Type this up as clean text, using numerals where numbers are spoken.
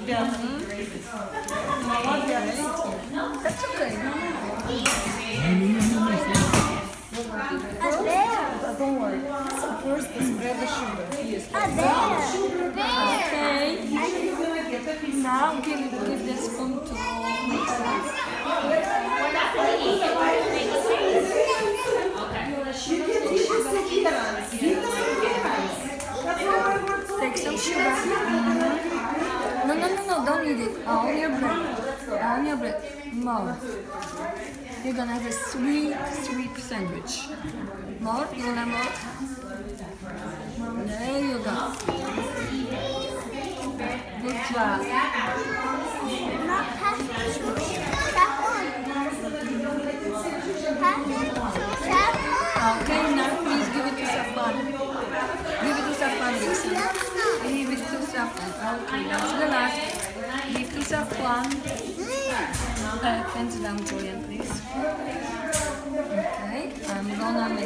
That's okay. Don't worry. So first, spread the sugar. Yes. Okay. Now give the spoon to mix Take some sugar. No, don't eat it. On your bread. On your bread. More. You're gonna have a sweet sandwich. More? You wanna more? There you go. Good job. Okay, now please give it to Safwan. Give it to Safwan, Dixon. Give it to Safwan. Okay, that's the last. Give to Safwan. Hands down, Julian, please. Okay, I'm gonna make